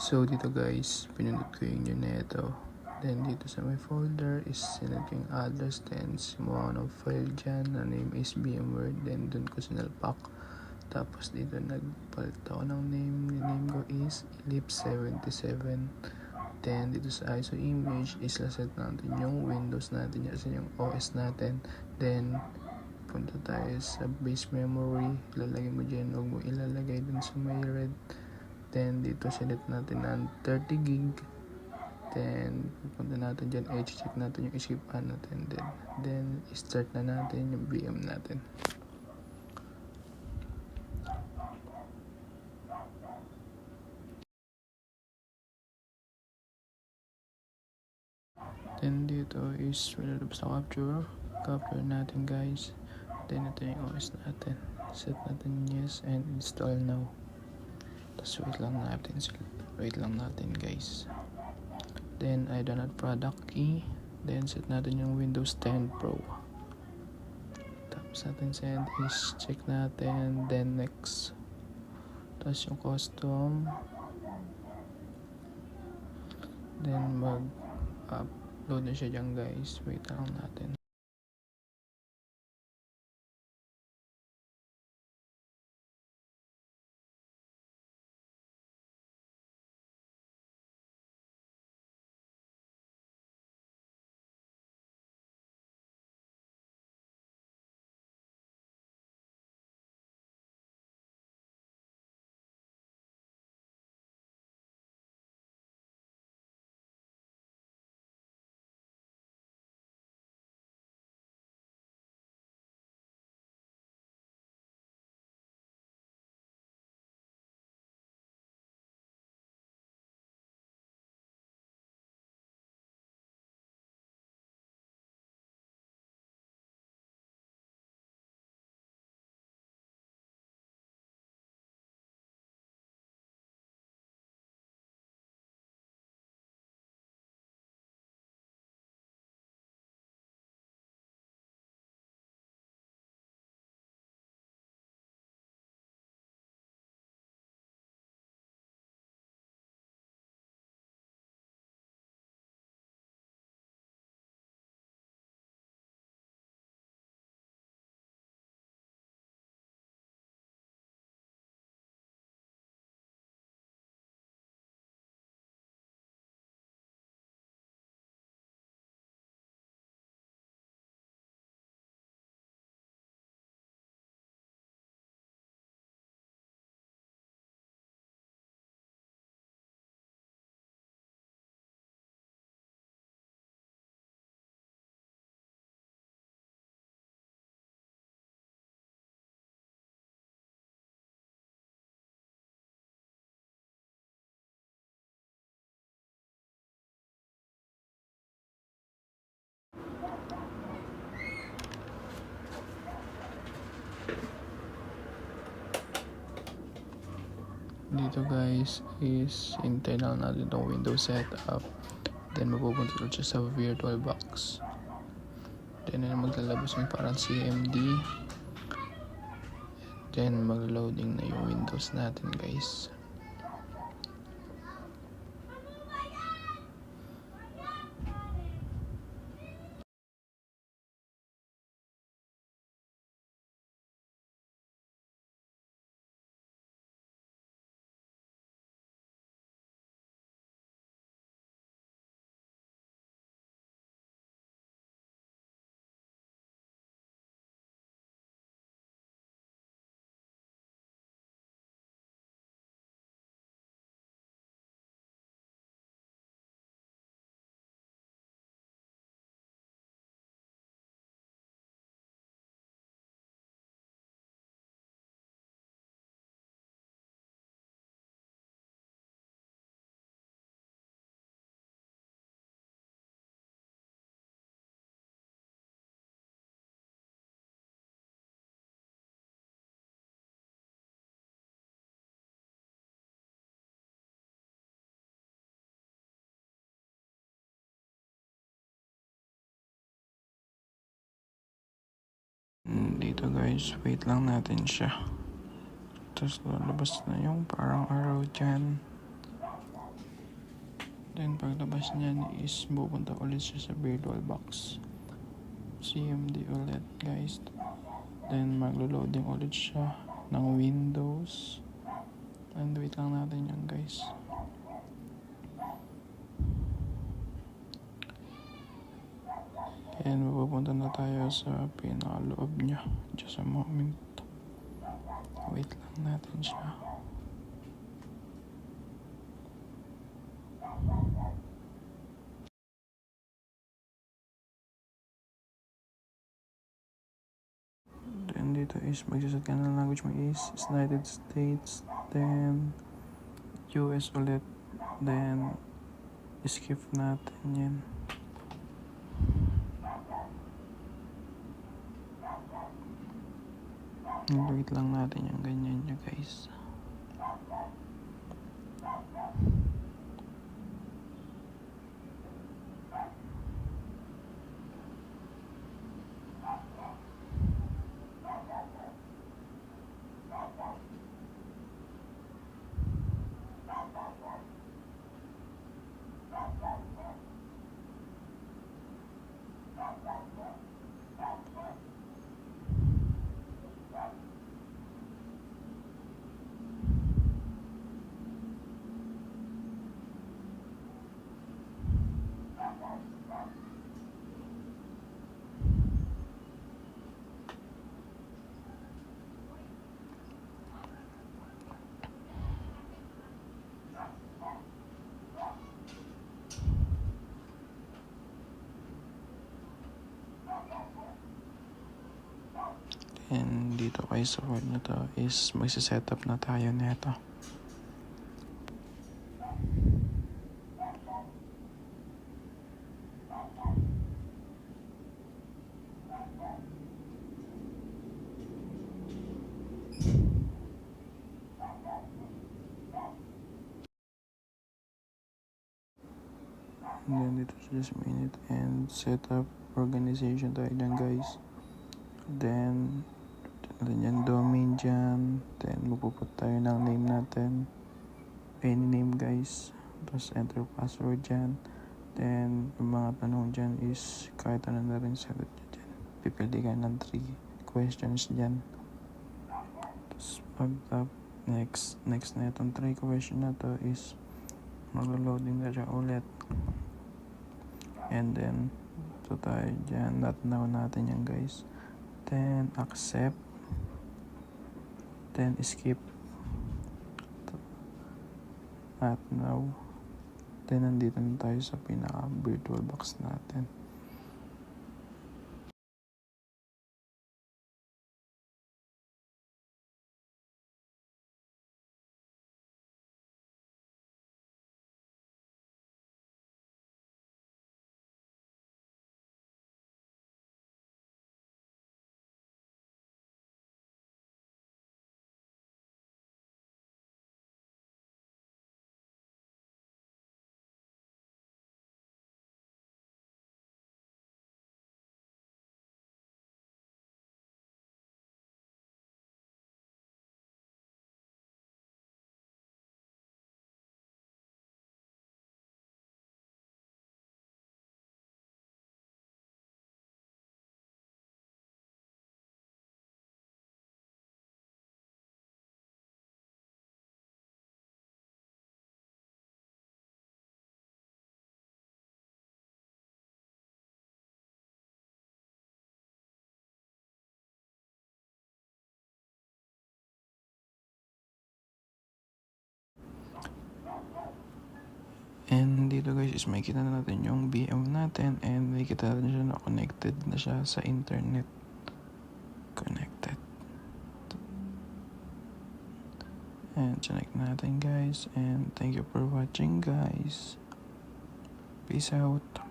So dito guys, pinindot ko yung Juneto. Then dito sa my folder is sinad ko yung others. Then sumuha ko ng file dyan na name is VMware. Then dun ko sinalpak. Tapos dito nagpalit ako ng name. Yung name ko is Ellipse77. Then dito sa ISO image is laset natin yung Windows natin. Kasi yung OS natin. Then punta tayo sa base memory. Ilalagay mo dyan. Huwag mo ilalagay dun sa may red. Then dito select natin ng 30 gig. Then pupunta natin dyan, check natin yung escape unattended. Then start na natin yung VM natin. Then dito is lalabas na capture natin guys. Then ito yung OS natin, set natin yes and install now. Tapos wait lang natin guys. Then I don't have product key. Then set natin yung Windows 10 Pro. Tapos natin send is check natin. Then next. Tapos yung custom. Then mag-upload na siya dyan guys. Wait lang natin. Dito guys is internal natin itong Windows setup. Then mapupunta ulit siya sa VirtualBox. Then maglalabas yung parang CMD. Then mag-loading na yung Windows natin guys. Dito guys, wait lang natin siya. Tapos lalabas na yung parang arrow dyan. Then paglabas niyan is pupunta ulit siya sa VirtualBox. CMD ulit guys. Then maglo-loading ulit siya ng Windows. And wait lang natin yan guys. And mapupunta na tayo sa pinakaloob niya. Just a moment. Wait lang natin siya. Then dito is magsaset ka ng language mo is United States, then US ulit, then skip natin yan. Wait lang natin yung ganyan nyo guys. And dito kay sa word na to is magsisetup na tayo neto. And then dito just minute and setup organization tayo dyan guys. Then yan domain dyan. Then mapuput tayo ng name natin. Any name guys. Tapos enter password dyan. Then yung mga tanong dyan is kahit ano na rin sagot nyo dyan. Pipili ka ng 3 questions dyan. Tapos pag tap next na itong 3 question na to is maglo-loading na siya ulit. And then ito tayo dyan. Not now natin yan guys. Then accept. Then skip. At now. Then nandito na tayo sa pinaka VirtualBox natin. And dito guys is makikita na natin yung VM natin and makikita na siya na connected na siya sa internet. Connected. And connect natin guys and thank you for watching guys. Peace out.